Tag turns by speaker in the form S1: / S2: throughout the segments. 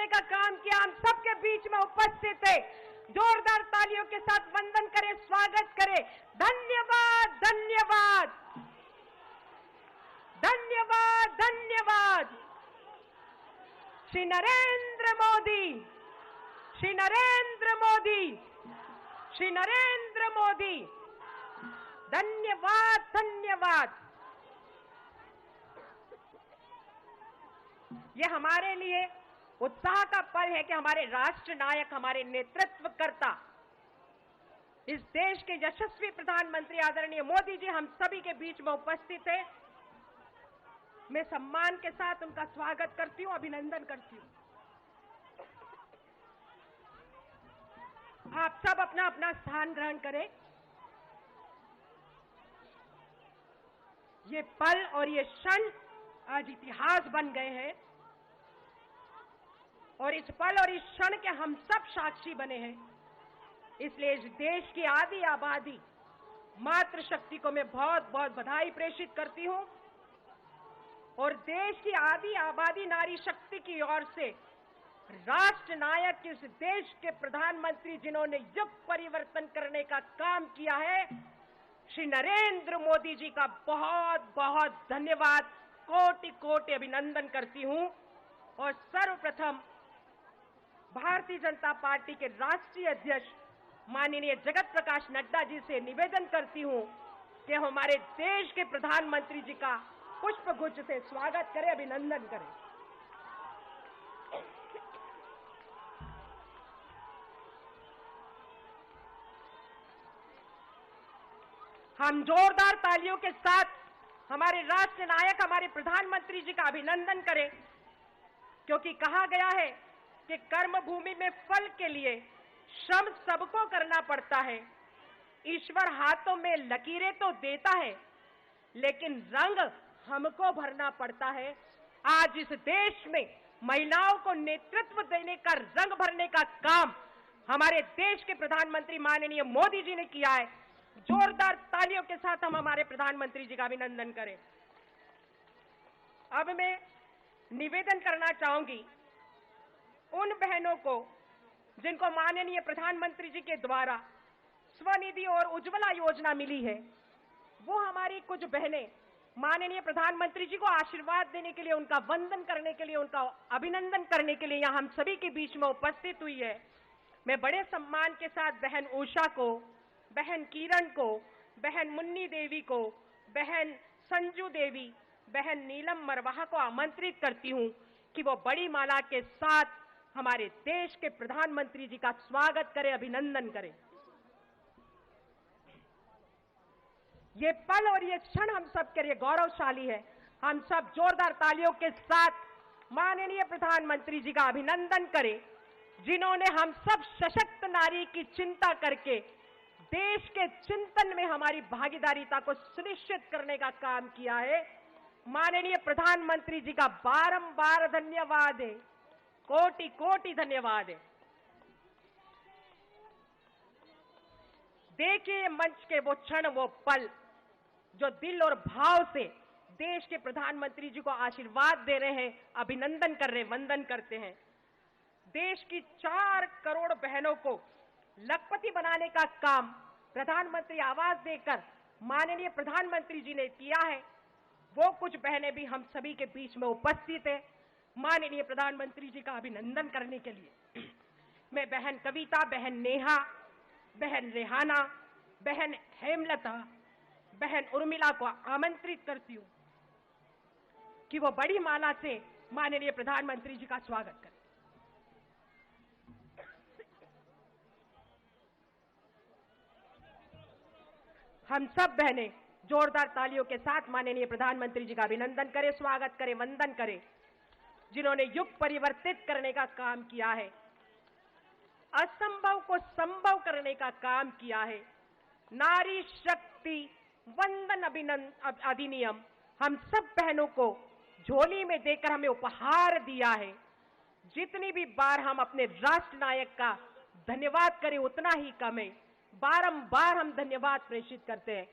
S1: करने का काम किया, हम सबके बीच में उपस्थित थे। जोरदार तालियों के साथ वंदन करें, स्वागत करें। धन्यवाद, धन्यवाद, धन्यवाद, धन्यवाद। श्री नरेंद्र मोदी, श्री नरेंद्र मोदी, श्री नरेंद्र मोदी। धन्यवाद, धन्यवाद। ये हमारे लिए उत्साह का पल है कि हमारे राष्ट्र नायक, हमारे नेतृत्वकर्ता, इस देश के यशस्वी प्रधानमंत्री आदरणीय मोदी जी हम सभी के बीच में उपस्थित है। मैं सम्मान के साथ उनका स्वागत करती हूं, अभिनंदन करती हूं। आप सब अपना अपना स्थान ग्रहण करें। ये पल और ये क्षण आज इतिहास बन गए हैं और इस पल और इस क्षण के हम सब साक्षी बने हैं। इसलिए इस देश की आधी आबादी मातृशक्ति को मैं बहुत बहुत बधाई प्रेषित करती हूं और देश की आधी आबादी नारी शक्ति की ओर से राष्ट्र नायक, इस देश के प्रधानमंत्री जिन्होंने युग परिवर्तन करने का काम किया है, श्री नरेंद्र मोदी जी का बहुत बहुत धन्यवाद, कोटि कोटि अभिनंदन करती हूं। और सर्वप्रथम भारतीय जनता पार्टी के राष्ट्रीय अध्यक्ष माननीय जगत प्रकाश नड्डा जी से निवेदन करती हूं कि हमारे देश के प्रधानमंत्री जी का पुष्पगुच्छ से स्वागत करें, अभिनंदन करें। हम जोरदार तालियों के साथ हमारे राष्ट्र नायक, हमारे प्रधानमंत्री जी का अभिनंदन करें, क्योंकि कहा गया है कि कर्म भूमि में फल के लिए श्रम सबको करना पड़ता है। ईश्वर हाथों में लकीरें तो देता है, लेकिन रंग हमको भरना पड़ता है। आज इस देश में महिलाओं को नेतृत्व देने का, रंग भरने का काम हमारे देश के प्रधानमंत्री माननीय मोदी जी ने किया है। जोरदार तालियों के साथ हम हमारे प्रधानमंत्री जी का अभिनंदन करें। अब मैं निवेदन करना चाहूंगी उन बहनों को जिनको माननीय प्रधानमंत्री जी के द्वारा स्वनिधि और उज्ज्वला योजना मिली है, वो हमारी कुछ बहनें माननीय प्रधानमंत्री जी को आशीर्वाद देने के लिए, उनका वंदन करने के लिए, उनका अभिनंदन करने के लिए यहां हम सभी के बीच में उपस्थित हुई है। मैं बड़े सम्मान के साथ बहन उषा को, बहन किरण को, बहन मुन्नी देवी को, बहन संजू देवी, बहन नीलम मरवाहा को आमंत्रित करती हूं कि वो बड़ी माला के साथ हमारे देश के प्रधानमंत्री जी का स्वागत करें, अभिनंदन करें। ये पल और ये क्षण हम सब के लिए गौरवशाली है। हम सब जोरदार तालियों के साथ माननीय प्रधानमंत्री जी का अभिनंदन करें, जिन्होंने हम सब सशक्त नारी की चिंता करके देश के चिंतन में हमारी भागीदारिता को सुनिश्चित करने का काम किया है। माननीय प्रधानमंत्री जी का बारंबार धन्यवाद है, कोटि कोटि धन्यवाद है। देखिए मंच के वो क्षण, वो पल जो दिल और भाव से देश के प्रधानमंत्री जी को आशीर्वाद दे रहे हैं, अभिनंदन कर रहे हैं, वंदन करते हैं। देश की 4 करोड़ बहनों को लखपति बनाने का काम प्रधानमंत्री आवास देकर माननीय प्रधानमंत्री जी ने किया है। वो कुछ बहनें भी हम सभी के बीच में उपस्थित है माननीय प्रधानमंत्री जी का अभिनंदन करने के लिए। मैं बहन कविता, बहन नेहा, बहन रेहाना, बहन हेमलता, बहन उर्मिला को आमंत्रित करती हूं कि वो बड़ी माला से माननीय प्रधानमंत्री जी का स्वागत करें। हम सब बहनें जोरदार तालियों के साथ माननीय प्रधानमंत्री जी का अभिनंदन करें, स्वागत करें, वंदन करें, जिन्होंने युग परिवर्तित करने का काम किया है, असंभव को संभव करने का काम किया है। नारी शक्ति वंदन अधिनियम हम सब बहनों को झोली में देकर हमें उपहार दिया है। जितनी भी बार हम अपने राष्ट्र नायक का धन्यवाद करें उतना ही कम है। बारंबार हम धन्यवाद प्रेषित करते हैं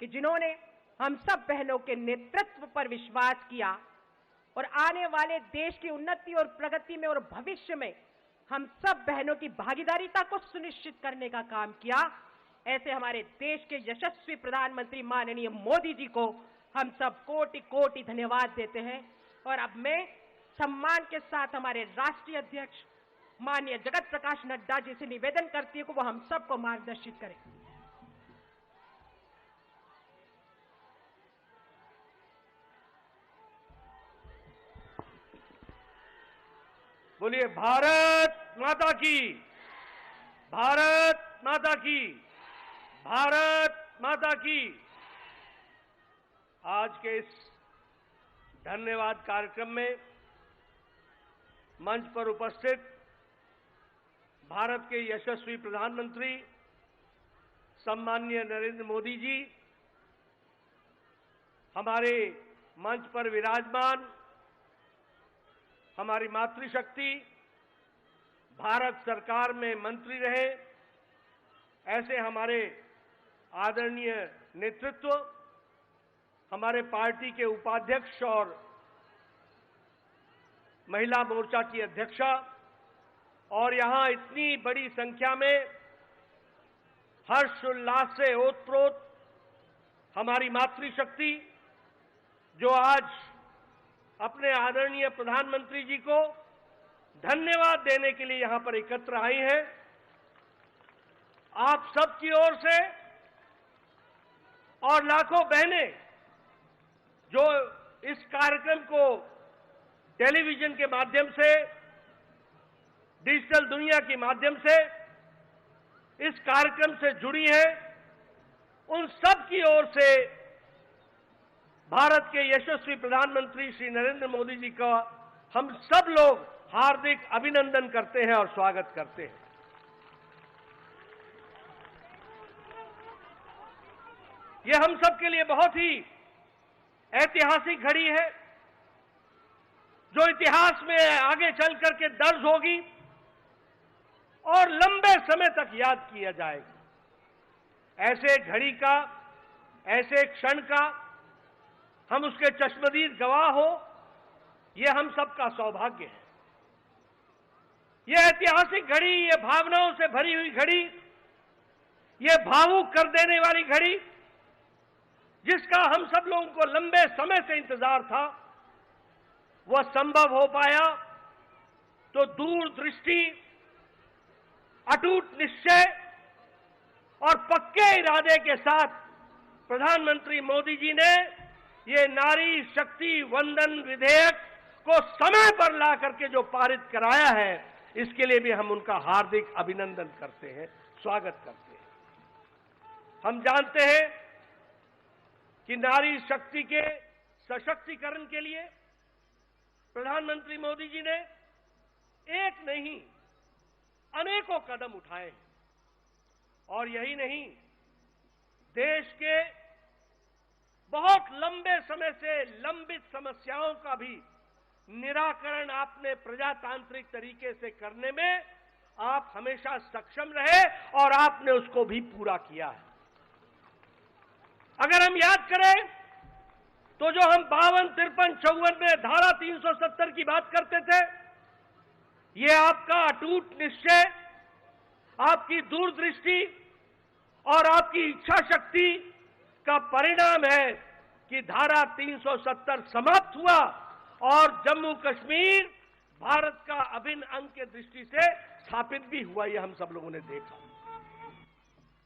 S1: कि जिन्होंने हम सब बहनों के नेतृत्व पर विश्वास किया, और आने वाले देश की उन्नति और प्रगति में और भविष्य में हम सब बहनों की भागीदारिता को सुनिश्चित करने का काम किया। ऐसे हमारे देश के यशस्वी प्रधानमंत्री माननीय मोदी जी को हम सब कोटि कोटि धन्यवाद देते हैं। और अब मैं सम्मान के साथ हमारे राष्ट्रीय अध्यक्ष माननीय जगत प्रकाश नड्डा जी से निवेदन करती हूं कि वो हम सबको मार्गदर्शित करें।
S2: बोलिए भारत माता की, भारत माता की, भारत माता की। आज के इस धन्यवाद कार्यक्रम में मंच पर उपस्थित भारत के यशस्वी प्रधानमंत्री सम्माननीय नरेंद्र मोदी जी, हमारे मंच पर विराजमान हमारी मातृशक्ति, भारत सरकार में मंत्री रहे ऐसे हमारे आदरणीय नेतृत्व, हमारे पार्टी के उपाध्यक्ष और महिला मोर्चा की अध्यक्षा, और यहां इतनी बड़ी संख्या में हर्षोल्लास से ओतप्रोत हमारी मातृशक्ति जो आज अपने आदरणीय प्रधानमंत्री जी को धन्यवाद देने के लिए यहां पर एकत्र आई हैं। आप सबकी ओर से और लाखों बहनें जो इस कार्यक्रम को टेलीविजन के माध्यम से, डिजिटल दुनिया के माध्यम से इस कार्यक्रम से जुड़ी हैं, उन सब की ओर से भारत के यशस्वी प्रधानमंत्री श्री नरेंद्र मोदी जी का हम सब लोग हार्दिक अभिनंदन करते हैं और स्वागत करते हैं। यह हम सब के लिए बहुत ही ऐतिहासिक घड़ी है जो इतिहास में आगे चल करके दर्ज होगी और लंबे समय तक याद किया जाएगा। ऐसे घड़ी का, ऐसे क्षण का हम उसके चश्मदीद गवाह हो, यह हम सबका सौभाग्य है। यह ऐतिहासिक घड़ी, यह भावनाओं से भरी हुई घड़ी, यह भावुक कर देने वाली घड़ी जिसका हम सब लोगों को लंबे समय से इंतजार था, वह संभव हो पाया तो दूरदृष्टि, अटूट निश्चय और पक्के इरादे के साथ प्रधानमंत्री मोदी जी ने ये नारी शक्ति वंदन विधेयक को समय पर ला करके जो पारित कराया है, इसके लिए भी हम उनका हार्दिक अभिनंदन करते हैं, स्वागत करते हैं। हम जानते हैं कि नारी शक्ति के सशक्तिकरण के लिए प्रधानमंत्री मोदी जी ने एक नहीं अनेकों कदम उठाए हैं। और यही नहीं, देश के बहुत लंबे समय से लंबित समस्याओं का भी निराकरण आपने प्रजातांत्रिक तरीके से करने में आप हमेशा सक्षम रहे और आपने उसको भी पूरा किया है। अगर हम याद करें तो जो हम 52, 53, 54 में धारा 370 की बात करते थे, ये आपका अटूट निश्चय, आपकी दूरदृष्टि और आपकी इच्छा शक्ति का परिणाम है कि धारा 370 समाप्त हुआ और जम्मू कश्मीर भारत का अभिन्न अंग के दृष्टि से स्थापित भी हुआ। यह हम सब लोगों ने देखा।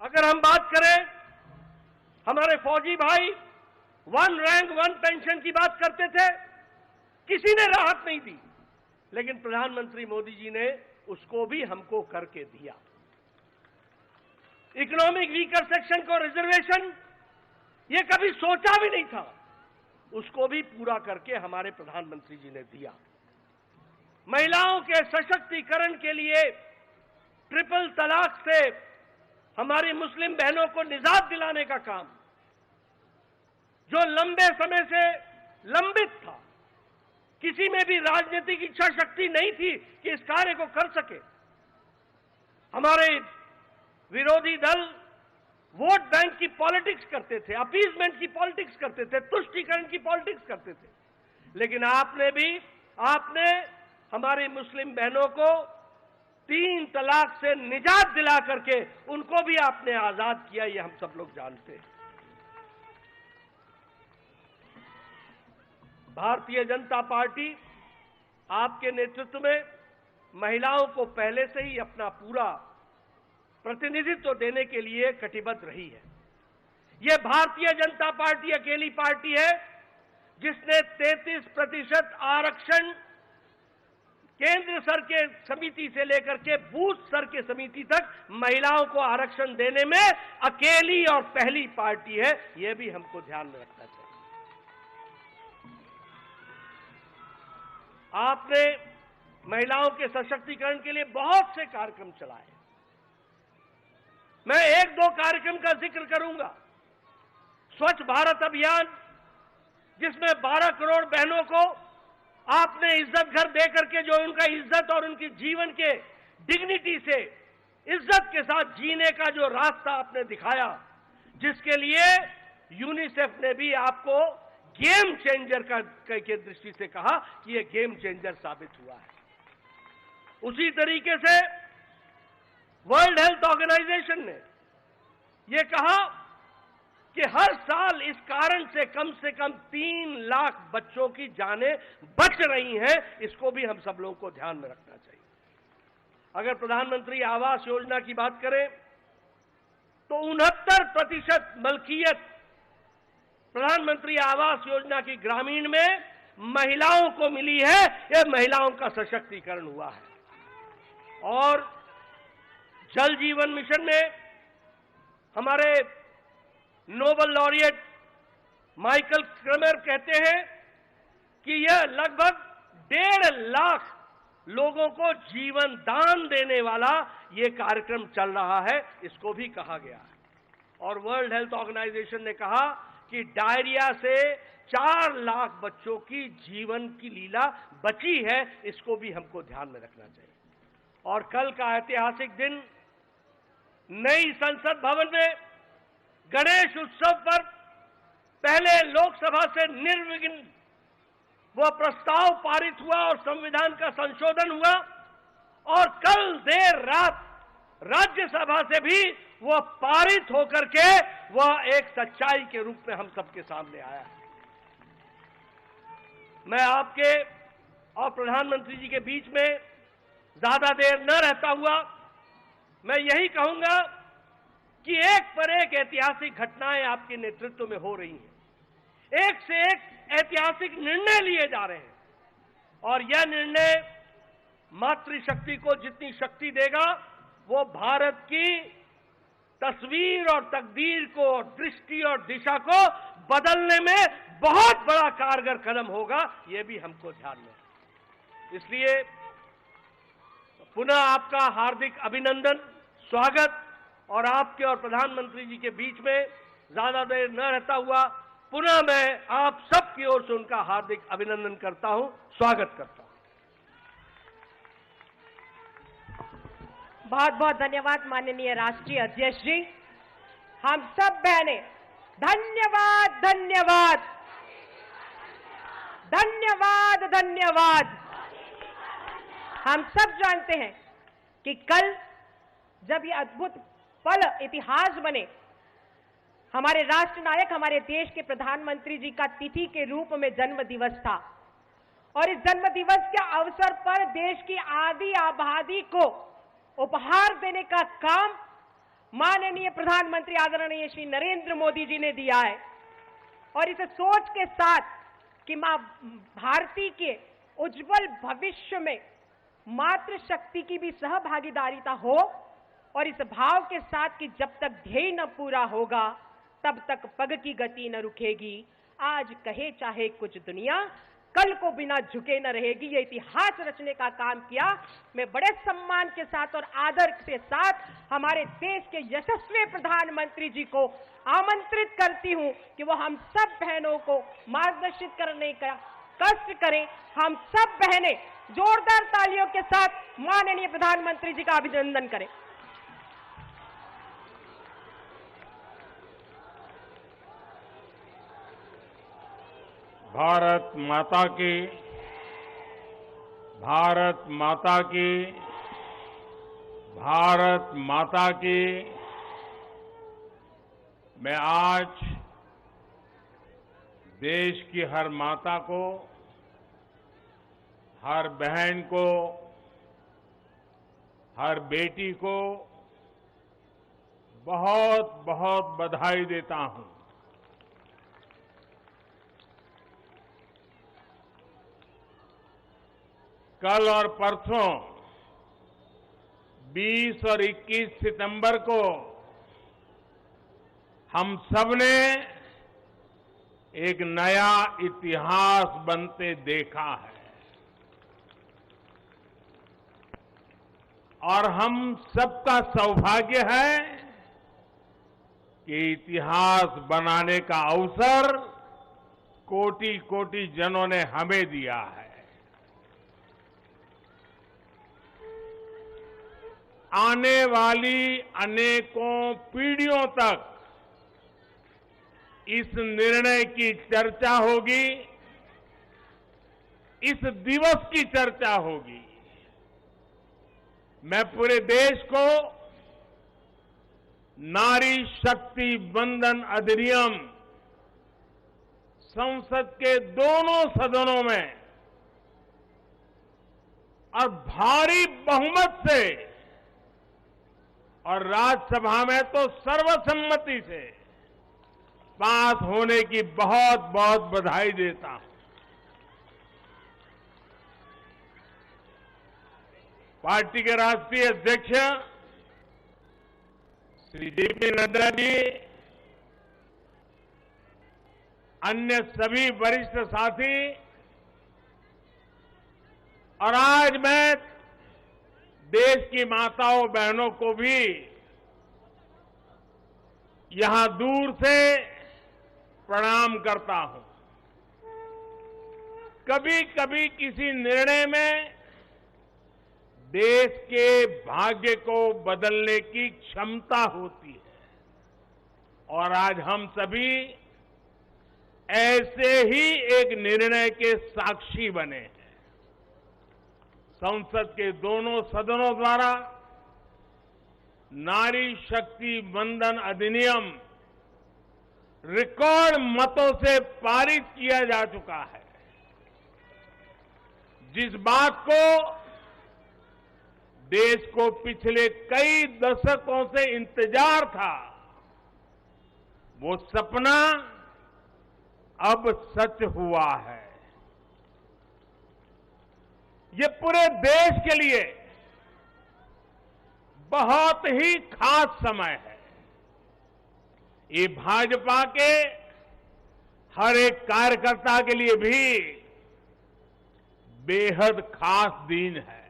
S2: अगर हम बात करें, हमारे फौजी भाई 1 रैंक 1 पेंशन की बात करते थे, किसी ने राहत नहीं दी, लेकिन प्रधानमंत्री मोदी जी ने उसको भी हमको करके दिया। इकोनॉमिक वीकर सेक्शन को रिजर्वेशन, ये कभी सोचा भी नहीं था, उसको भी पूरा करके हमारे प्रधानमंत्री जी ने दिया। महिलाओं के सशक्तिकरण के लिए ट्रिपल तलाक से हमारी मुस्लिम बहनों को निजात दिलाने का काम, जो लंबे समय से लंबित था, किसी में भी राजनीतिक इच्छा शक्ति नहीं थी कि इस कार्य को कर सके। हमारे विरोधी दल वोट बैंक की पॉलिटिक्स करते थे, अपीजमेंट की पॉलिटिक्स करते थे, तुष्टीकरण की पॉलिटिक्स करते थे, लेकिन आपने हमारी मुस्लिम बहनों को 3 तलाक से निजात दिला करके उनको भी आपने आजाद किया, ये हम सब लोग जानते हैं। भारतीय जनता पार्टी आपके नेतृत्व में महिलाओं को पहले से ही अपना पूरा प्रतिनिधित्व देने के लिए कटिबद्ध रही है। यह भारतीय जनता पार्टी अकेली पार्टी है जिसने 33% आरक्षण केंद्र स्तर के समिति से लेकर के बूथ स्तर के समिति तक महिलाओं को आरक्षण देने में अकेली और पहली पार्टी है। यह भी हमको ध्यान में रखना चाहिए। आपने महिलाओं के सशक्तिकरण के लिए बहुत से कार्यक्रम चलाए। मैं 1-2 कार्यक्रम का जिक्र करूंगा। स्वच्छ भारत अभियान, जिसमें 12 करोड़ बहनों को आपने इज्जत घर दे करके जो उनका इज्जत और उनकी जीवन के डिग्निटी से इज्जत के साथ जीने का जो रास्ता आपने दिखाया, जिसके लिए यूनिसेफ ने भी आपको गेम चेंजर के दृष्टि से कहा कि यह गेम चेंजर साबित हुआ है। उसी तरीके से वर्ल्ड हेल्थ ऑर्गेनाइजेशन ने यह कहा कि हर साल इस कारण से कम 3 लाख बच्चों की जानें बच रही हैं। इसको भी हम सब लोगों को ध्यान में रखना चाहिए। अगर प्रधानमंत्री आवास योजना की बात करें तो 69% मलकियत प्रधानमंत्री आवास योजना की ग्रामीण में महिलाओं को मिली है। यह महिलाओं का सशक्तिकरण हुआ है। और जल जीवन मिशन में हमारे नोबेल लॉरिएट माइकल क्रमर कहते हैं कि यह लगभग 1.5 लाख लोगों को जीवन दान देने वाला यह कार्यक्रम चल रहा है। इसको भी कहा गया है। और वर्ल्ड हेल्थ ऑर्गेनाइजेशन ने कहा कि डायरिया से 4 लाख बच्चों की जीवन की लीला बची है। इसको भी हमको ध्यान में रखना चाहिए। और कल का ऐतिहासिक दिन, नई संसद भवन में गणेश उत्सव पर पहले लोकसभा से निर्विघ्न वह प्रस्ताव पारित हुआ और संविधान का संशोधन हुआ। और कल देर रात राज्यसभा से भी वह पारित होकर के वह एक सच्चाई के रूप में हम सबके सामने आया है। मैं आपके और प्रधानमंत्री जी के बीच में ज्यादा देर न रहता हुआ मैं यही कहूंगा कि एक पर एक ऐतिहासिक घटनाएं आपके नेतृत्व में हो रही हैं। एक से एक ऐतिहासिक निर्णय लिए जा रहे हैं। और यह निर्णय मातृशक्ति को जितनी शक्ति देगा, वो भारत की तस्वीर और तकदीर को, दृष्टि और दिशा को बदलने में बहुत बड़ा कारगर कदम होगा। यह भी हमको ध्यान में। इसलिए पुनः आपका हार्दिक अभिनंदन, स्वागत। और आपके और प्रधानमंत्री जी के बीच में ज्यादा देर न रहता हुआ पुनः मैं आप सबकी ओर से उनका हार्दिक अभिनंदन करता हूं, स्वागत करता हूं।
S1: बहुत बहुत धन्यवाद माननीय राष्ट्रीय अध्यक्ष जी। हम सब बहनें धन्यवाद धन्यवाद धन्यवाद धन्यवाद। हम सब जानते हैं कि कल जब ये अद्भुत पल इतिहास बने, हमारे राष्ट्र नायक, हमारे देश के प्रधानमंत्री जी का तिथि के रूप में जन्म दिवस था। और इस जन्म दिवस के अवसर पर देश की आधी आबादी को उपहार देने का काम माननीय प्रधानमंत्री आदरणीय श्री नरेंद्र मोदी जी ने दिया है। और इस सोच के साथ कि मां भारती के उज्जवल भविष्य में मातृशक्ति की भी सहभागीदारिता हो, और इस भाव के साथ कि जब तक ध्येय न पूरा होगा तब तक पग की गति न रुकेगी। आज कहे चाहे कुछ दुनिया, कल को बिना झुके न रहेगी। ये इतिहास रचने का काम किया। मैं बड़े सम्मान के साथ और आदर के साथ हमारे देश के यशस्वी प्रधानमंत्री जी को आमंत्रित करती हूं कि वो हम सब बहनों को मार्गदर्शित करने का कष्ट करें। हम सब बहनें जोरदार तालियों के साथ माननीय प्रधानमंत्री जी का अभिनंदन करें।
S3: भारत माता की, भारत माता की, भारत माता की। मैं आज देश की हर माता को, हर बहन को, हर बेटी को बहुत बहुत बधाई देता हूं। कल और परसों 20 और 21 सितंबर को हम सबने एक नया इतिहास बनते देखा है और हम सबका सौभाग्य है कि इतिहास बनाने का अवसर कोटि कोटि जनों ने हमें दिया है। आने वाली अनेकों पीढ़ियों तक इस निर्णय की चर्चा होगी, इस दिवस की चर्चा होगी। मैं पूरे देश को नारी शक्ति वंदन अधिनियम संसद के दोनों सदनों में और भारी बहुमत से और राज्यसभा में तो सर्वसम्मति से पास होने की बहुत बहुत बधाई देता हूं। पार्टी के राष्ट्रीय अध्यक्ष श्री जेपी नड्डा जी, अन्य सभी वरिष्ठ साथी और आज मैं देश की माताओं बहनों को भी यहां दूर से प्रणाम करता हूं। कभी कभी किसी निर्णय में देश के भाग्य को बदलने की क्षमता होती है और आज हम सभी ऐसे ही एक निर्णय के साक्षी बने हैं। संसद के दोनों सदनों द्वारा नारी शक्ति वंदन अधिनियम रिकॉर्ड मतों से पारित किया जा चुका है। जिस बात को देश को पिछले कई दशकों से इंतजार था, वो सपना अब सच हुआ है। ये पूरे देश के लिए बहुत ही खास समय है। ये भाजपा के हर एक कार्यकर्ता के लिए भी बेहद खास दिन है।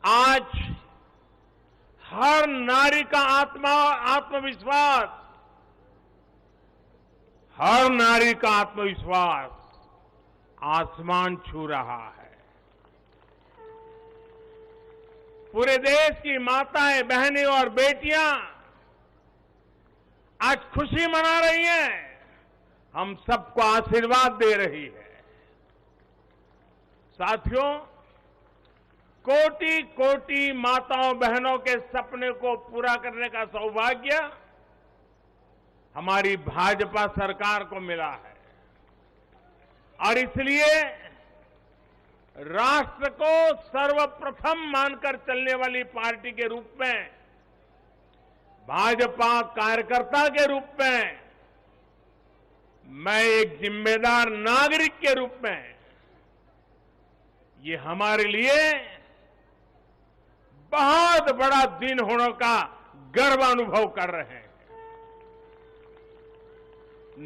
S3: आज हर नारी का आत्मविश्वास, हर नारी का आत्मविश्वास आसमान छू रहा है। पूरे देश की माताएं, बहनें और बेटियां आज खुशी मना रही हैं, हम सबको आशीर्वाद दे रही है। साथियों, कोटि कोटि माताओं बहनों के सपने को पूरा करने का सौभाग्य हमारी भाजपा सरकार को मिला है और इसलिए राष्ट्र को सर्वप्रथम मानकर चलने वाली पार्टी के रूप में, भाजपा कार्यकर्ता के रूप में, मैं एक जिम्मेदार नागरिक के रूप में, ये हमारे लिए बहुत बड़ा दिन होने का गर्व अनुभव कर रहे हैं।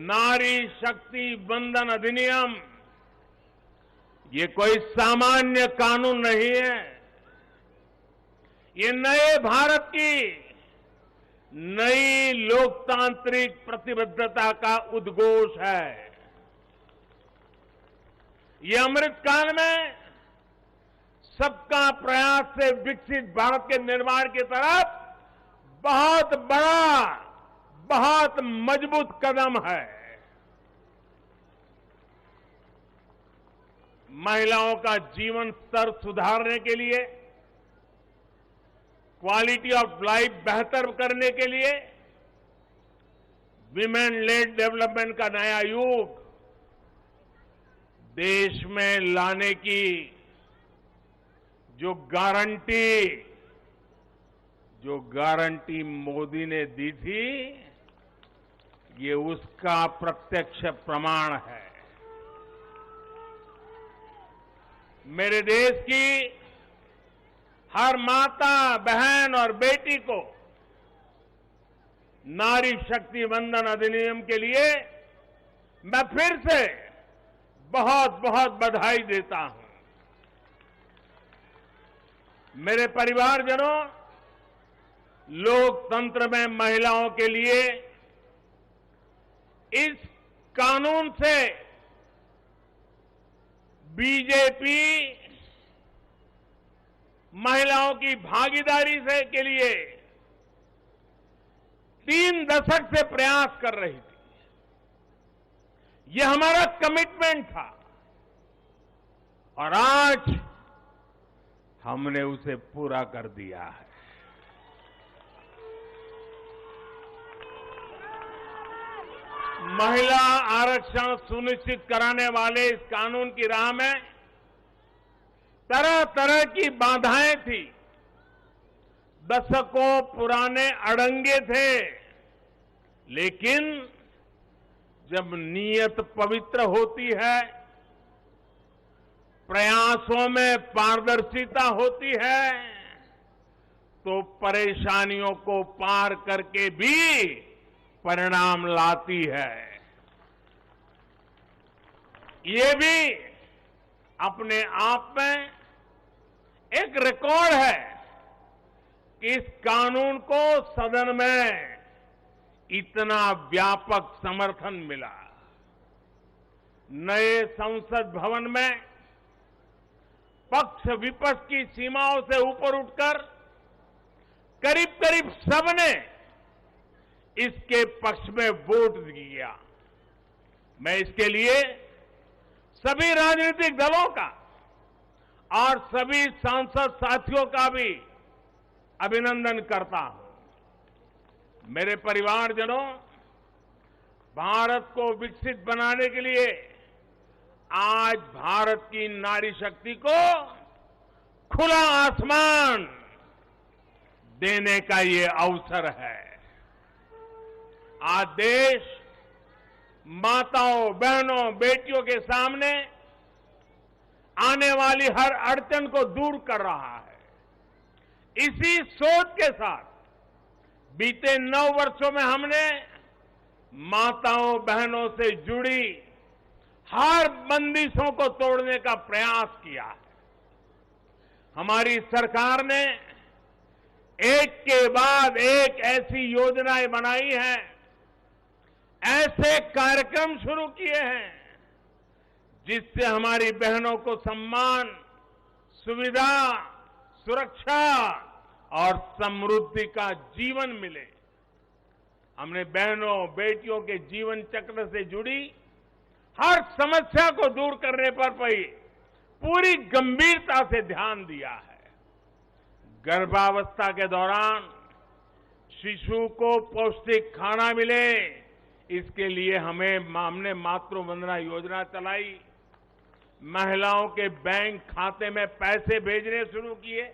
S3: नारी शक्ति वंदन अधिनियम ये कोई सामान्य कानून नहीं है। ये नए भारत की नई लोकतांत्रिक प्रतिबद्धता का उद्घोष है। ये अमृतकाल में सबका प्रयास से विकसित भारत के निर्माण की तरफ बहुत बड़ा, बहुत मजबूत कदम है। महिलाओं का जीवन स्तर सुधारने के लिए, क्वालिटी ऑफ लाइफ बेहतर करने के लिए विमेन लेड डेवलपमेंट का नया युग देश में लाने की जो गारंटी मोदी ने दी थी, ये उसका प्रत्यक्ष प्रमाण है। मेरे देश की हर माता, बहन और बेटी को नारी शक्ति वंदन अधिनियम के लिए मैं फिर से बहुत बहुत बधाई देता हूं। मेरे परिवारजनों, लोकतंत्र में महिलाओं के लिए इस कानून से बीजेपी महिलाओं की भागीदारी से के लिए 3 दशक से प्रयास कर रही थी। यह हमारा कमिटमेंट था और आज हमने उसे पूरा कर दिया है। महिला आरक्षण सुनिश्चित कराने वाले इस कानून की राह में तरह तरह की बाधाएं थी, दशकों पुराने अड़ंगे थे, लेकिन जब नीयत पवित्र होती है, प्रयासों में पारदर्शिता होती है, तो परेशानियों को पार करके भी परिणाम लाती है। ये भी अपने आप में एक रिकॉर्ड है कि इस कानून को सदन में इतना व्यापक समर्थन मिला। नए संसद भवन में पक्ष विपक्ष की सीमाओं से ऊपर उठकर करीब करीब सबने इसके पक्ष में वोट दिया। मैं इसके लिए सभी राजनीतिक दलों का और सभी सांसद साथियों का भी अभिनंदन करता हूं। मेरे परिवारजनों, भारत को विकसित बनाने के लिए आज भारत की नारी शक्ति को खुला आसमान देने का ये अवसर है। आज देश माताओं, बहनों, बेटियों के सामने आने वाली हर अड़चन को दूर कर रहा है। इसी सोच के साथ बीते 9 वर्षों में हमने माताओं, बहनों से जुड़ी हर बंदिशों को तोड़ने का प्रयास किया है। हमारी सरकार ने एक के बाद एक ऐसी योजनाएं बनाई हैं, ऐसे कार्यक्रम शुरू किए हैं जिससे हमारी बहनों को सम्मान, सुविधा, सुरक्षा और समृद्धि का जीवन मिले। हमने बहनों, बेटियों के जीवन चक्र से जुड़ी हर समस्या को दूर करने पर पूरी गंभीरता से ध्यान दिया है। गर्भावस्था के दौरान शिशु को पौष्टिक खाना मिले, इसके लिए हमने मातृ वंदना योजना चलाई। महिलाओं के बैंक खाते में पैसे भेजने शुरू किए।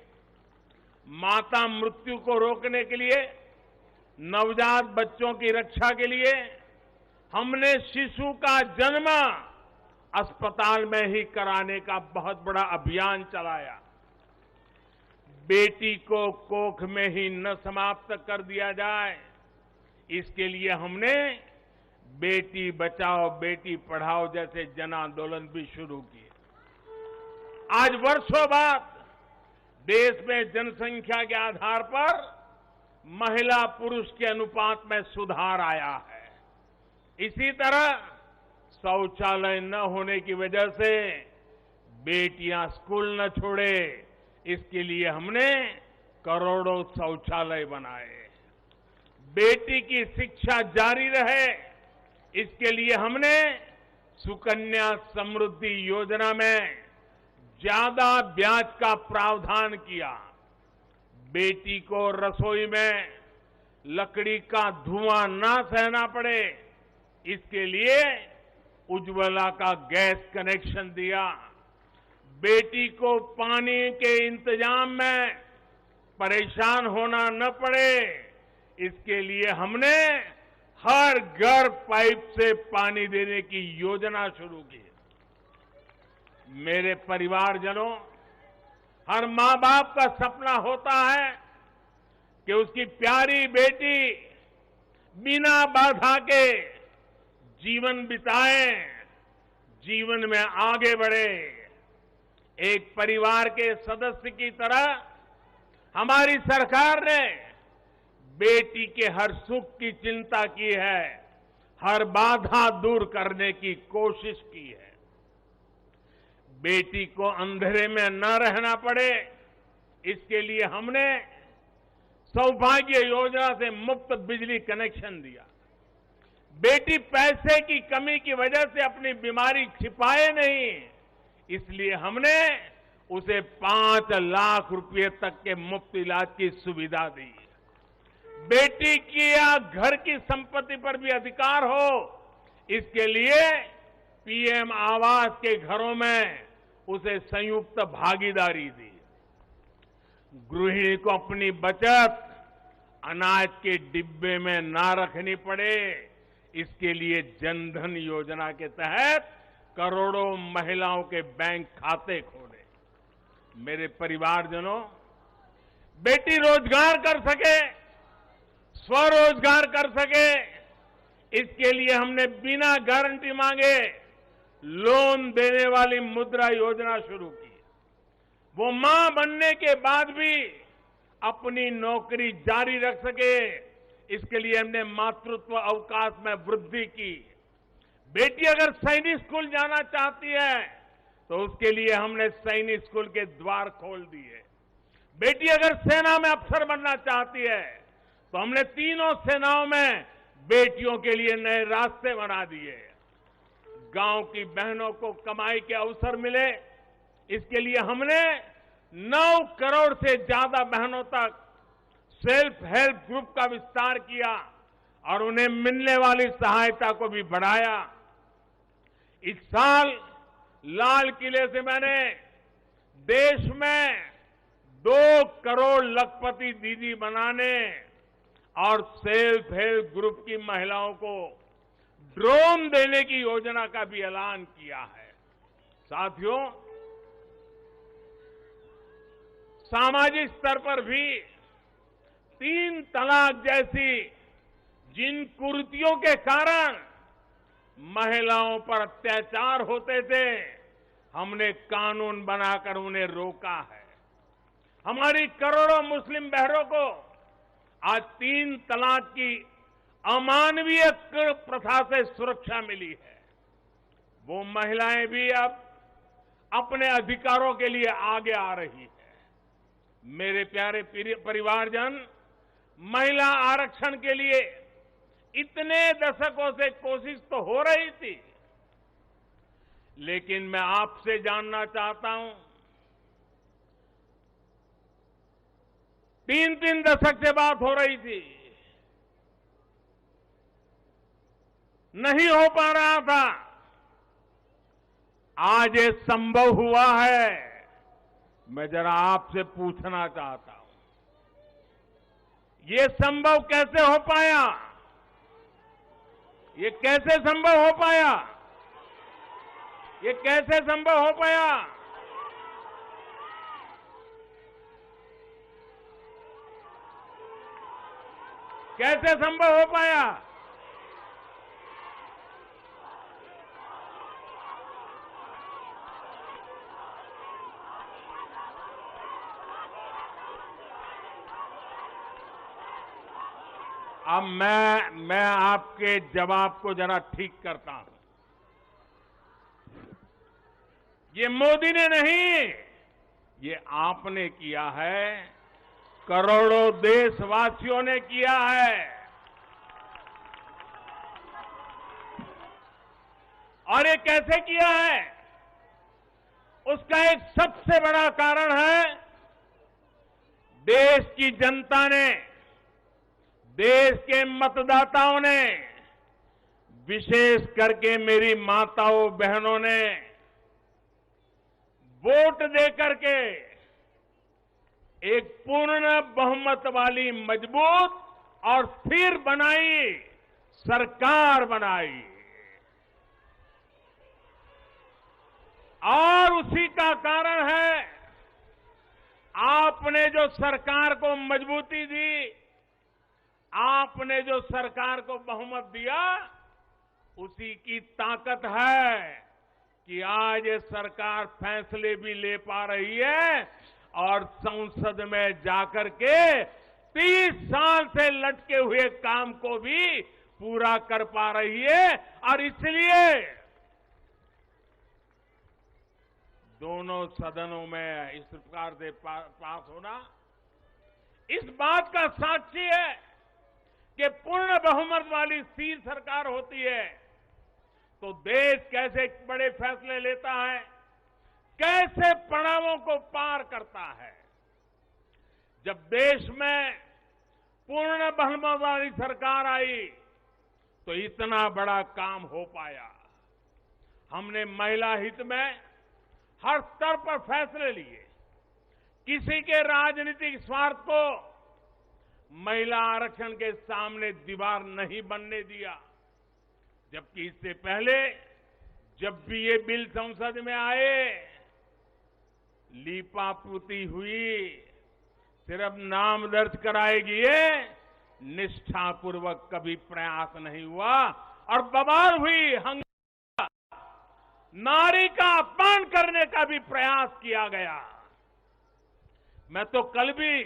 S3: माता मृत्यु को रोकने के लिए, नवजात बच्चों की रक्षा के लिए हमने शिशु का जन्म अस्पताल में ही कराने का बहुत बड़ा अभियान चलाया। बेटी को कोख में ही न समाप्त कर दिया जाए, इसके लिए हमने बेटी बचाओ बेटी पढ़ाओ जैसे जन आंदोलन भी शुरू किए। आज वर्षों बाद देश में जनसंख्या के आधार पर महिला पुरुष के अनुपात में सुधार आया है। इसी तरह शौचालय न होने की वजह से बेटियां स्कूल न छोड़े, इसके लिए हमने करोड़ों शौचालय बनाए। बेटी की शिक्षा जारी रहे, इसके लिए हमने सुकन्या समृद्धि योजना में ज्यादा ब्याज का प्रावधान किया। बेटी को रसोई में लकड़ी का धुआं ना सहना पड़े, इसके लिए उज्ज्वला का गैस कनेक्शन दिया। बेटी को पानी के इंतजाम में परेशान होना न पड़े, इसके लिए हमने हर घर पाइप से पानी देने की योजना शुरू की। मेरे परिवारजनों, हर मां बाप का सपना होता है कि उसकी प्यारी बेटी बिना बाधा के जीवन बिताए, जीवन में आगे बढ़े। एक परिवार के सदस्य की तरह हमारी सरकार ने बेटी के हर सुख की चिंता की है, हर बाधा दूर करने की कोशिश की है। बेटी को अंधेरे में न रहना पड़े, इसके लिए हमने सौभाग्य योजना से मुफ्त बिजली कनेक्शन दिया। बेटी पैसे की कमी की वजह से अपनी बीमारी छिपाए नहीं, इसलिए हमने उसे 5 लाख रुपए तक के मुफ्त इलाज की सुविधा दी। बेटी की या घर की संपत्ति पर भी अधिकार हो, इसके लिए पीएम आवास के घरों में उसे संयुक्त भागीदारी दी। गृहिणी को अपनी बचत अनाज के डिब्बे में ना रखनी पड़े, इसके लिए जनधन योजना के तहत करोड़ों महिलाओं के बैंक खाते खोले। मेरे परिवारजनों, बेटी रोजगार कर सके, स्वरोजगार कर सके, इसके लिए हमने बिना गारंटी मांगे लोन देने वाली मुद्रा योजना शुरू की। वो मां बनने के बाद भी अपनी नौकरी जारी रख सके, इसके लिए हमने मातृत्व अवकाश में वृद्धि की। बेटी अगर सैनिक स्कूल जाना चाहती है तो उसके लिए हमने सैनिक स्कूल के द्वार खोल दिए। बेटी अगर सेना में अफसर बनना चाहती है तो हमने तीनों सेनाओं में बेटियों के लिए नए रास्ते बना दिए। गांव की बहनों को कमाई के अवसर मिले, इसके लिए हमने 9 करोड़ से ज्यादा बहनों तक सेल्फ हेल्प ग्रुप का विस्तार किया और उन्हें मिलने वाली सहायता को भी बढ़ाया। इस साल लाल किले से मैंने देश में 2 करोड़ लखपति दीदी बनाने और सेल्फ हेल्प ग्रुप की महिलाओं को ड्रोन देने की योजना का भी ऐलान किया है। साथियों, सामाजिक स्तर पर भी 3 तलाक जैसी जिन कुरीतियों के कारण महिलाओं पर अत्याचार होते थे, हमने कानून बनाकर उन्हें रोका है। हमारी करोड़ों मुस्लिम बहनों को आज 3 तलाक की अमानवीय प्रथा से सुरक्षा मिली है। वो महिलाएं भी अब अपने अधिकारों के लिए आगे आ रही है। मेरे प्यारे परिवारजन, महिला आरक्षण के लिए इतने दशकों से कोशिश तो हो रही थी, लेकिन मैं आपसे जानना चाहता हूं, 3 दशक से बात हो रही थी, नहीं हो पा रहा था, आज ये संभव हुआ है। मैं जरा आपसे पूछना चाहता हूं, ये संभव कैसे हो पाया? ये कैसे संभव हो पाया? ये कैसे संभव हो पाया? कैसे संभव हो पाया? अब मैं आपके जवाब को जरा ठीक करता हूं। ये मोदी ने नहीं, ये आपने किया है, करोड़ों देशवासियों ने किया है। और ये कैसे किया है? उसका एक सबसे बड़ा कारण है देश की जनता ने, देश के मतदाताओं ने, विशेष करके मेरी माताओं बहनों ने वोट देकर के एक पूर्ण बहुमत वाली मजबूत और स्थिर बनाई सरकार बनाई। और उसी का कारण है आपने जो सरकार को मजबूती दी, आपने जो सरकार को बहुमत दिया, उसी की ताकत है कि आज ये सरकार फैसले भी ले पा रही है और संसद में जाकर के 30 साल से लटके हुए काम को भी पूरा कर पा रही है। और इसलिए दोनों सदनों में इस प्रकार से पास होना इस बात का साक्षी है कि पूर्ण बहुमत वाली स्थिर सरकार होती है तो देश कैसे बड़े फैसले लेता है, कैसे पड़ावों को पार करता है। जब देश में पूर्ण बहुमत वाली सरकार आई तो इतना बड़ा काम हो पाया। हमने महिला हित में हर स्तर पर फैसले लिए, किसी के राजनीतिक स्वार्थ को महिला आरक्षण के सामने दीवार नहीं बनने दिया। जबकि इससे पहले जब भी ये बिल संसद में आए, लीपापोती हुई, सिर्फ नाम दर्ज कराएगी ये, निष्ठापूर्वक कभी प्रयास नहीं हुआ और बवाल हुई, हंगामा, नारी का अपमान करने का भी प्रयास किया गया। मैं तो कल भी,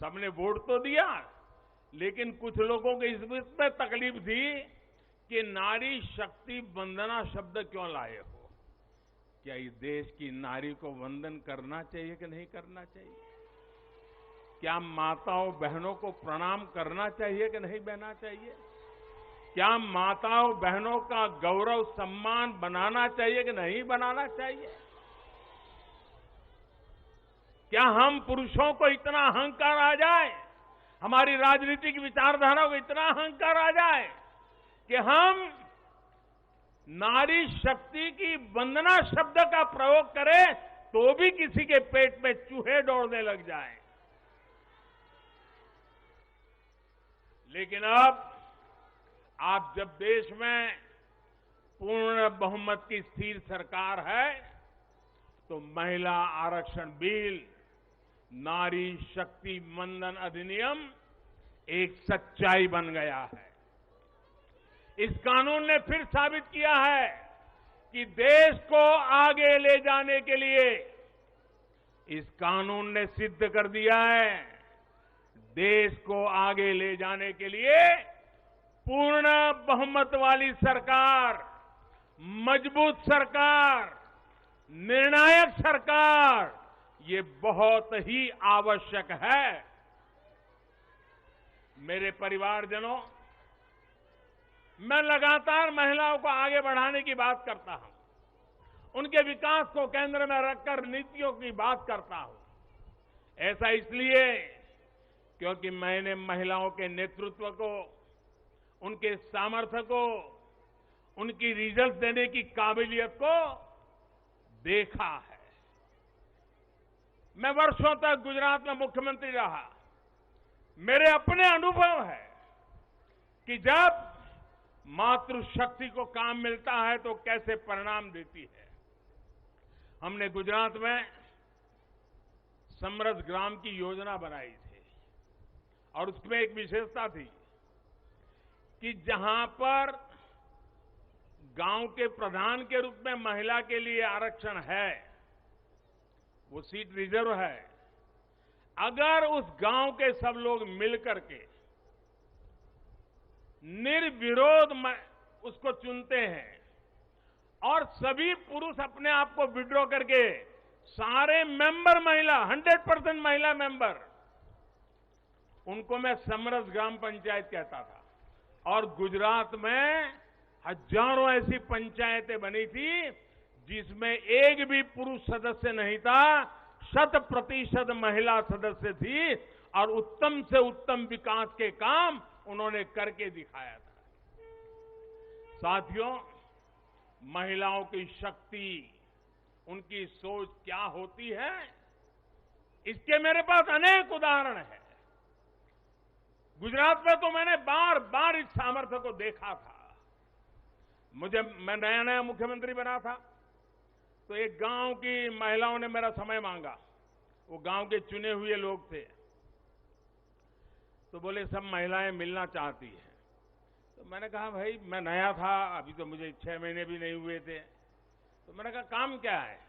S3: सबने वोट तो दिया, लेकिन कुछ लोगों को इस पे तकलीफ थी कि नारी शक्ति वंदना शब्द क्यों लाए हो। क्या इस देश की नारी को वंदन करना चाहिए कि नहीं करना चाहिए? क्या माताओं बहनों को प्रणाम करना चाहिए कि नहीं करना चाहिए? क्या माताओं बहनों का गौरव सम्मान बनाना चाहिए कि नहीं बनाना चाहिए? क्या हम पुरुषों को इतना अहंकार आ जाए, हमारी राजनीतिक विचारधारा को इतना अहंकार आ जाए कि हम नारी शक्ति की वंदना शब्द का प्रयोग करें तो भी किसी के पेट में चूहे दौड़ने लग जाएं? लेकिन अब आप जब देश में पूर्ण बहुमत की स्थिर सरकार है तो महिला आरक्षण बिल, नारी शक्ति वंदन अधिनियम एक सच्चाई बन गया है। इस कानून ने फिर साबित किया है कि देश को आगे ले जाने के लिए, इस कानून ने सिद्ध कर दिया है, देश को आगे ले जाने के लिए पूर्ण बहुमत वाली सरकार, मजबूत सरकार, निर्णायक सरकार, ये बहुत ही आवश्यक है। मेरे परिवारजनों, मैं लगातार महिलाओं को आगे बढ़ाने की बात करता हूं, उनके विकास को केंद्र में रखकर नीतियों की बात करता हूं। ऐसा इसलिए क्योंकि मैंने महिलाओं के नेतृत्व को, उनके सामर्थ्य को, उनकी रिजल्ट देने की काबिलियत को देखा है। मैं वर्षों तक गुजरात में मुख्यमंत्री रहा। मेरे अपने अनुभव है कि जब मातृशक्ति को काम मिलता है तो कैसे परिणाम देती है। हमने गुजरात में समृद्ध ग्राम की योजना बनाई थी और उसमें एक विशेषता थी कि जहां पर गांव के प्रधान के रूप में महिला के लिए आरक्षण है, वो सीट रिजर्व है, अगर उस गांव के सब लोग मिलकर के निर्विरोध उसको चुनते हैं और सभी पुरुष अपने आप को विड्रॉ करके सारे मेंबर महिला, 100% महिला मेंबर, उनको मैं समरस ग्राम पंचायत कहता था। और गुजरात में हजारों ऐसी पंचायतें बनी थी जिसमें एक भी पुरुष सदस्य नहीं था, 100% महिला सदस्य थी और उत्तम से उत्तम विकास के काम उन्होंने करके दिखाया था। साथियों, महिलाओं की शक्ति, उनकी सोच क्या होती है, इसके मेरे पास अनेक उदाहरण हैं। गुजरात में तो मैंने बार बार इस सामर्थ्य को देखा था। मैं नया नया मुख्यमंत्री बना था, तो एक गांव की महिलाओं ने मेरा समय मांगा। वो गांव के चुने हुए लोग थे, तो बोले सब महिलाएं मिलना चाहती हैं। तो मैंने कहा भाई मैं नया था, अभी तो मुझे 6 महीने भी नहीं हुए थे। तो मैंने कहा काम क्या है,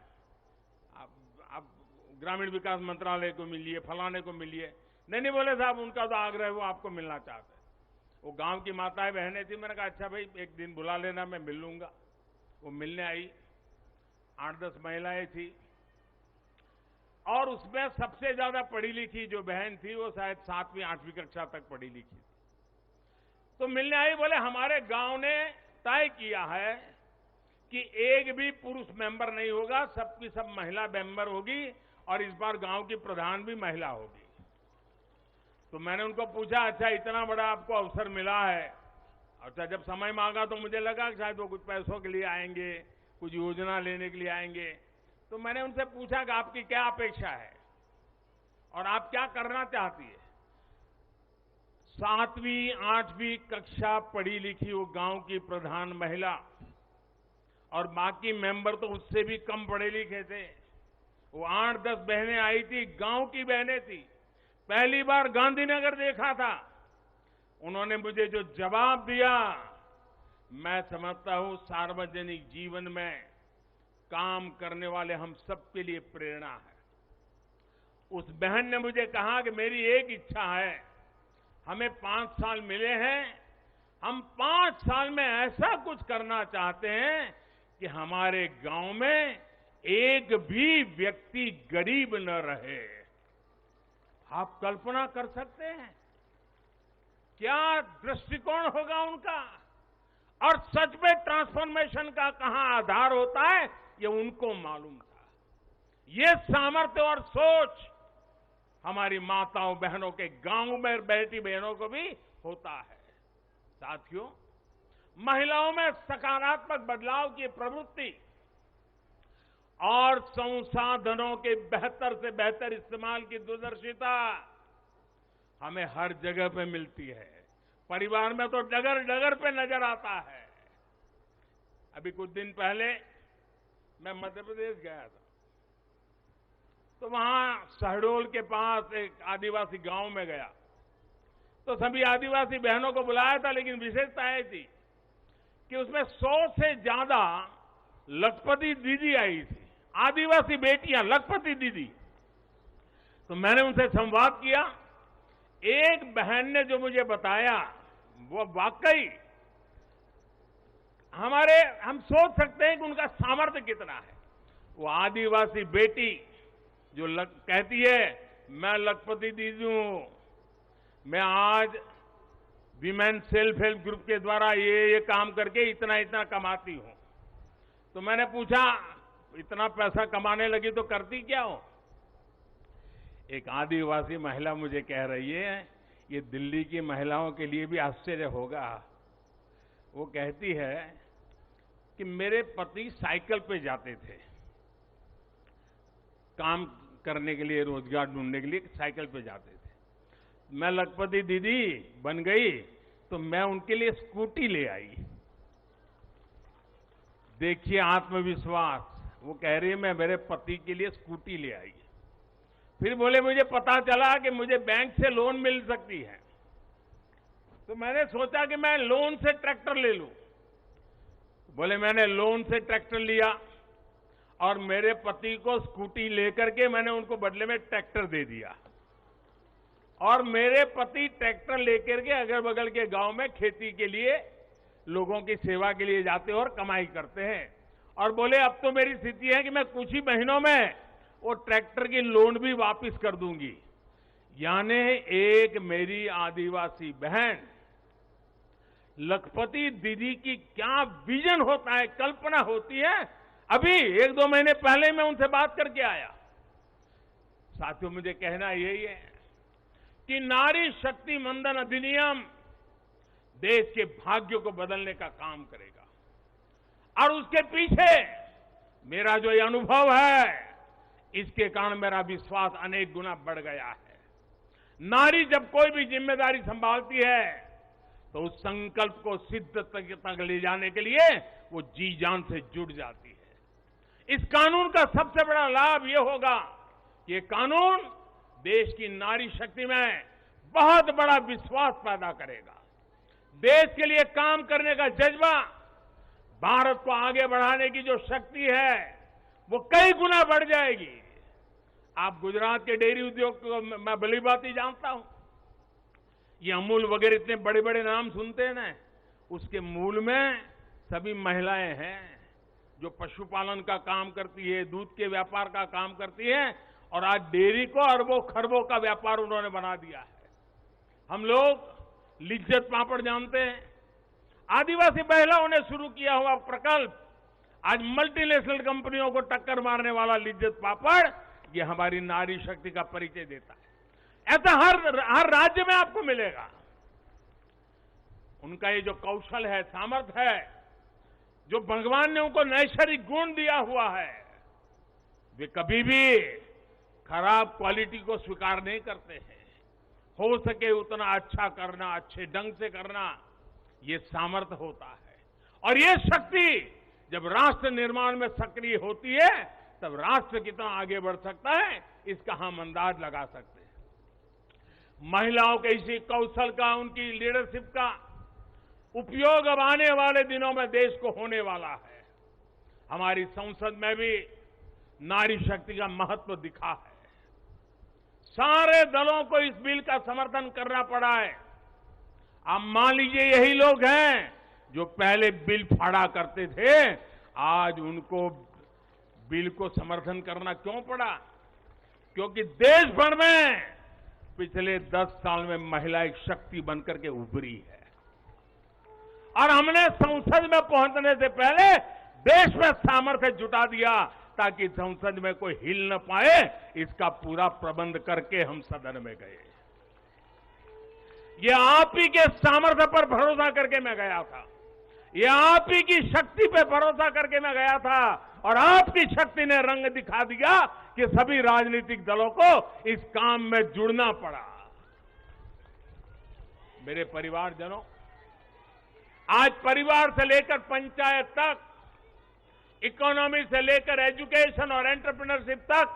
S3: आप ग्रामीण विकास मंत्रालय को मिलिए, फलाने को मिलिए। नहीं बोले साहब उनका तो आग्रह है, वो आपको मिलना चाहते हैं। वो गांव की माताएं बहनें थी। मैंने कहा अच्छा भाई एक दिन बुला लेना, मैं मिल लूंगा। वो मिलने आई, 8-10 महिलाएं थी और उसमें सबसे ज्यादा पढ़ी लिखी जो बहन थी वो शायद 7वीं-8वीं कक्षा तक पढ़ी लिखी थी। तो मिलने आई, बोले हमारे गांव ने तय किया है कि एक भी पुरुष मेंबर नहीं होगा, सबकी सब महिला मेंबर होगी और इस बार गांव की प्रधान भी महिला होगी। तो मैंने उनको पूछा अच्छा इतना बड़ा आपको अवसर मिला है। अच्छा जब समय मांगा तो मुझे लगा कि शायद वो कुछ पैसों के लिए आएंगे, कुछ योजना लेने के लिए आएंगे। तो मैंने उनसे पूछा कि आपकी क्या अपेक्षा है और आप क्या करना चाहती है। 7वीं-8वीं कक्षा पढ़ी लिखी वो गांव की प्रधान महिला और बाकी मेंबर तो उससे भी कम पढ़े लिखे थे। वो 8-10 बहनें आई थी, गांव की बहनें थी। पहली बार गांधीनगर देखा था। उन्होंने मुझे जो जवाब दिया, मैं समझता हूं सार्वजनिक जीवन में काम करने वाले हम सबके लिए प्रेरणा है। उस बहन ने मुझे कहा कि मेरी एक इच्छा है, हमें 5 साल मिले हैं, हम 5 साल में ऐसा कुछ करना चाहते हैं कि हमारे गांव में एक भी व्यक्ति गरीब न रहे। आप कल्पना कर सकते हैं क्या दृष्टिकोण होगा उनका। और सच में ट्रांसफॉर्मेशन का कहां आधार होता है ये उनको मालूम था। ये सामर्थ्य और सोच हमारी माताओं बहनों के गांव में बैठी बहनों को भी होता है। साथियों, महिलाओं में सकारात्मक बदलाव की प्रवृत्ति और संसाधनों के बेहतर से बेहतर इस्तेमाल की दूरदर्शिता हमें हर जगह पे मिलती है। परिवार में तो डगर डगर पे नजर आता है। अभी कुछ दिन पहले मैं मध्य प्रदेश गया था, तो वहां शहडोल के पास एक आदिवासी गांव में गया, तो सभी आदिवासी बहनों को बुलाया था, लेकिन विशेषता यह थी कि उसमें 100 से ज्यादा लखपति दीदी आई थी, आदिवासी बेटियां, लखपति दीदी। तो मैंने उनसे संवाद किया। एक बहन ने जो मुझे बताया वो वाकई हम सोच सकते हैं कि उनका सामर्थ्य कितना है। वो आदिवासी बेटी जो कहती है मैं लखपति दीदी हूं, मैं आज विमेन सेल्फ हेल्प ग्रुप के द्वारा ये काम करके इतना इतना कमाती हूं। तो मैंने पूछा इतना पैसा कमाने लगी तो करती क्या हो। एक आदिवासी महिला मुझे कह रही है, ये दिल्ली की महिलाओं के लिए भी आश्चर्य होगा। वो कहती है कि मेरे पति साइकिल पे जाते थे काम करने के लिए, रोजगार ढूंढने के लिए साइकिल पे जाते थे। मैं लखपति दीदी बन गई तो मैं उनके लिए स्कूटी ले आई। देखिए आत्मविश्वास। वो कह रही है मैं मेरे पति के लिए स्कूटी ले आई। फिर बोले मुझे पता चला कि मुझे बैंक से लोन मिल सकती है, तो मैंने सोचा कि मैं लोन से ट्रैक्टर ले लूं। बोले मैंने लोन से ट्रैक्टर लिया और मेरे पति को स्कूटी लेकर के मैंने उनको बदले में ट्रैक्टर दे दिया। और मेरे पति ट्रैक्टर लेकर के अगल बगल के गांव में खेती के लिए लोगों की सेवा के लिए जाते हैं और कमाई करते हैं। और बोले अब तो मेरी स्थिति है कि मैं कुछ ही महीनों में वो ट्रैक्टर की लोन भी वापस कर दूंगी। यानी एक मेरी आदिवासी बहन लखपति दीदी की क्या विजन होता है, कल्पना होती है, अभी 1-2 महीने पहले मैं उनसे बात करके आया। साथियों, मुझे कहना यही है कि नारी शक्ति वंदन अधिनियम देश के भाग्य को बदलने का काम करेगा। और उसके पीछे मेरा जो ये अनुभव है, इसके कारण मेरा विश्वास अनेक गुना बढ़ गया है। नारी जब कोई भी जिम्मेदारी संभालती है तो उस संकल्प को सिद्ध तक ले जाने के लिए वो जी जान से जुट जाती है। इस कानून का सबसे बड़ा लाभ ये होगा कि ये कानून देश की नारी शक्ति में बहुत बड़ा विश्वास पैदा करेगा। देश के लिए काम करने का जज्बा, भारत को आगे बढ़ाने की जो शक्ति है वो कई गुना बढ़ जाएगी। आप गुजरात के डेयरी उद्योग को मैं भली बात ही जानता हूं। ये अमूल वगैरह इतने बड़े बड़े नाम सुनते हैं ना, उसके मूल में सभी महिलाएं हैं जो पशुपालन का काम करती है, दूध के व्यापार का काम करती है, और आज डेयरी को अरबों खरबों का व्यापार उन्होंने बना दिया है। हम लोग लिज्जत पापड़ जानते हैं, आदिवासी महिलाओं ने शुरू किया हुआ प्रकल्प आज मल्टीनेशनल कंपनियों को टक्कर मारने वाला लिज्जत पापड़, ये हमारी नारी शक्ति का परिचय देता है। ऐसा हर राज्य में आपको मिलेगा। उनका ये जो कौशल है, सामर्थ्य है, जो भगवान ने उनको नैसर्गिक गुण दिया हुआ है, वे कभी भी खराब क्वालिटी को स्वीकार नहीं करते हैं। हो सके उतना अच्छा करना, अच्छे ढंग से करना, ये सामर्थ्य होता है। और ये शक्ति जब राष्ट्र निर्माण में सक्रिय होती है तब राष्ट्र कितना आगे बढ़ सकता है, इसका हम अंदाज लगा सकते हैं। महिलाओं के इसी कौशल का, उनकी लीडरशिप का उपयोग अब आने वाले दिनों में देश को होने वाला है। हमारी संसद में भी नारी शक्ति का महत्व दिखा है। सारे दलों को इस बिल का समर्थन करना पड़ा है। आप मान लीजिए यही लोग हैं जो पहले बिल फाड़ा करते थे, आज उनको बिल को समर्थन करना क्यों पड़ा? क्योंकि देश भर में पिछले 10 साल में महिला एक शक्ति बनकर के उभरी है। और हमने संसद में पहुंचने से पहले देश में सामर्थ्य जुटा दिया ताकि संसद में कोई हिल न पाए, इसका पूरा प्रबंध करके हम सदन में गए। ये आप ही के सामर्थ्य पर भरोसा करके मैं गया था, ये आप ही की शक्ति पे भरोसा करके मैं गया था, और आपकी शक्ति ने रंग दिखा दिया कि सभी राजनीतिक दलों को इस काम में जुड़ना पड़ा। मेरे परिवारजनों, आज परिवार से लेकर पंचायत तक, इकोनॉमी से लेकर एजुकेशन और एंटरप्रेन्योरशिप तक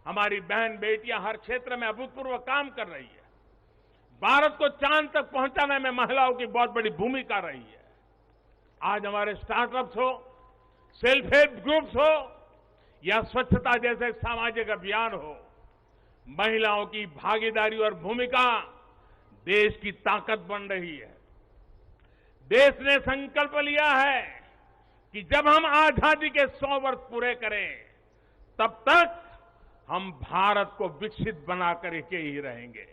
S3: हमारी बहन बेटियां हर क्षेत्र में अभूतपूर्व काम कर रही है। भारत को चांद तक पहुंचाने में महिलाओं की बहुत बड़ी भूमिका रही है। आज हमारे स्टार्टअप्स हो, सेल्फ हेल्प ग्रुप्स हो, या स्वच्छता जैसे सामाजिक अभियान हो, महिलाओं की भागीदारी और भूमिका देश की ताकत बन रही है। देश ने संकल्प लिया है कि जब हम आजादी के 100 वर्ष पूरे करें, तब तक हम भारत को विकसित बना करके ही रहेंगे,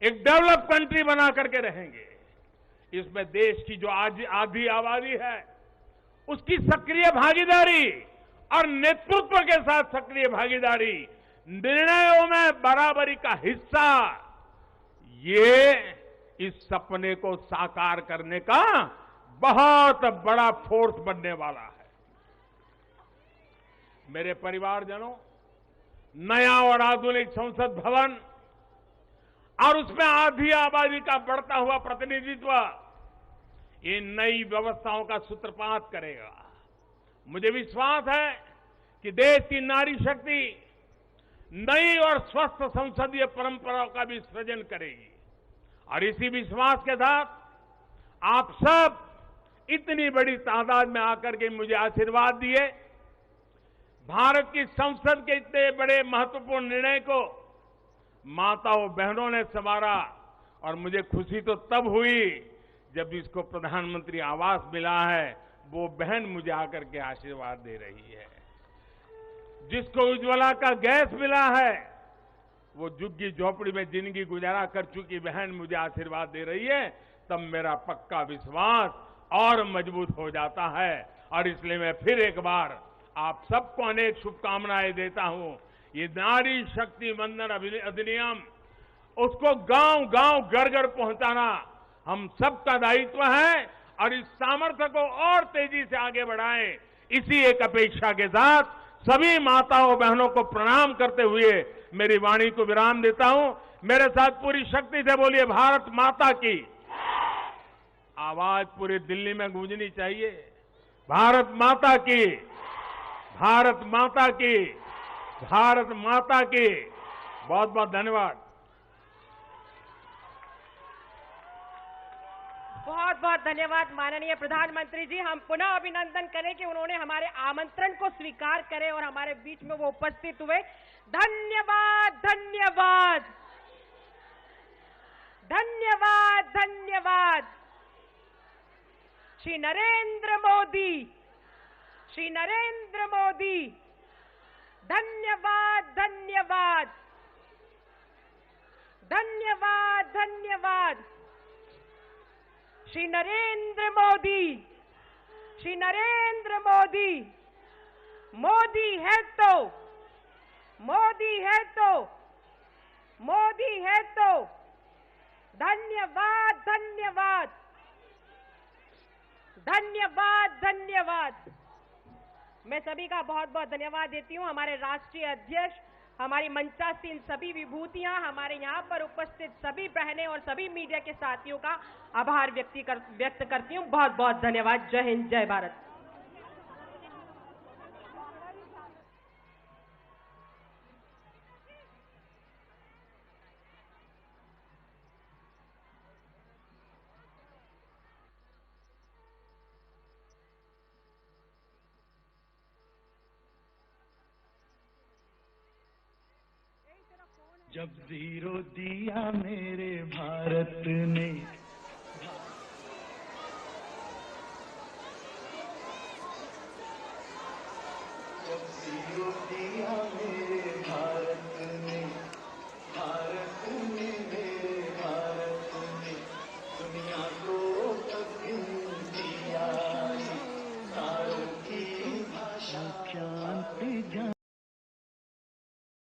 S3: एक डेवलप कंट्री बना करके रहेंगे। इसमें देश की जो आधी आबादी है उसकी सक्रिय भागीदारी और नेतृत्व के साथ सक्रिय भागीदारी, निर्णयों में बराबरी का हिस्सा, ये इस सपने को साकार करने का बहुत बड़ा फोर्स बनने वाला है। मेरे परिवारजनों, नया और आधुनिक संसद भवन और उसमें आधी आबादी का बढ़ता हुआ प्रतिनिधित्व, ये नई व्यवस्थाओं का सूत्रपात करेगा। मुझे विश्वास है कि देश की नारी शक्ति नई और स्वस्थ संसदीय परंपराओं का भी सृजन करेगी। और इसी विश्वास के साथ आप सब इतनी बड़ी तादाद में आकर के मुझे आशीर्वाद दिए। भारत की संसद के इतने बड़े महत्वपूर्ण निर्णय को माताओं बहनों ने संवारा, और मुझे खुशी तो तब हुई जब इसको प्रधानमंत्री आवास मिला है, वो बहन मुझे आकर के आशीर्वाद दे रही है। जिसको उज्ज्वला का गैस मिला है, वो झुग्गी झोपड़ी में जिंदगी गुजारा कर चुकी बहन मुझे आशीर्वाद दे रही है, तब मेरा पक्का विश्वास और मजबूत हो जाता है। और इसलिए मैं फिर एक बार आप सबको अनेक शुभकामनाएं देता हूं। ये नारी शक्ति वंदन अधिनियम, उसको गांव गांव घर घर पहुंचाना हम सबका दायित्व है और इस सामर्थ्य को और तेजी से आगे बढ़ाएं। इसी एक अपेक्षा के साथ सभी माताओं बहनों को प्रणाम करते हुए मेरी वाणी को विराम देता हूं। मेरे साथ पूरी शक्ति से बोलिए, भारत माता की। आवाज पूरी दिल्ली में गूंजनी चाहिए, भारत माता की, भारत माता की, भारत माता की। बहुत बहुत धन्यवाद।
S1: बहुत बहुत धन्यवाद माननीय प्रधानमंत्री जी। हम पुनः अभिनंदन करें कि उन्होंने हमारे आमंत्रण को स्वीकार करे और हमारे बीच में वो उपस्थित हुए। धन्यवाद, धन्यवाद, धन्यवाद, धन्यवाद। श्री नरेंद्र मोदी, श्री नरेंद्र मोदी, धन्यवाद, धन्यवाद, धन्यवाद, धन्यवाद। श्री नरेंद्र मोदी, श्री नरेंद्र मोदी। मोदी है तो, मोदी है तो, मोदी है तो। धन्यवाद, धन्यवाद, धन्यवाद, धन्यवाद। मैं सभी का बहुत बहुत धन्यवाद देती हूं। हमारे राष्ट्रीय अध्यक्ष, हमारी मंचासीन सभी विभूतियां, हमारे यहाँ पर उपस्थित सभी बहनें और सभी मीडिया के साथियों का आभार व्यक्त करती हूं। बहुत बहुत धन्यवाद। जय हिंद, जय भारत।
S4: जब जीरो दिया मेरे भारत ने, जब जीरो दिया मेरे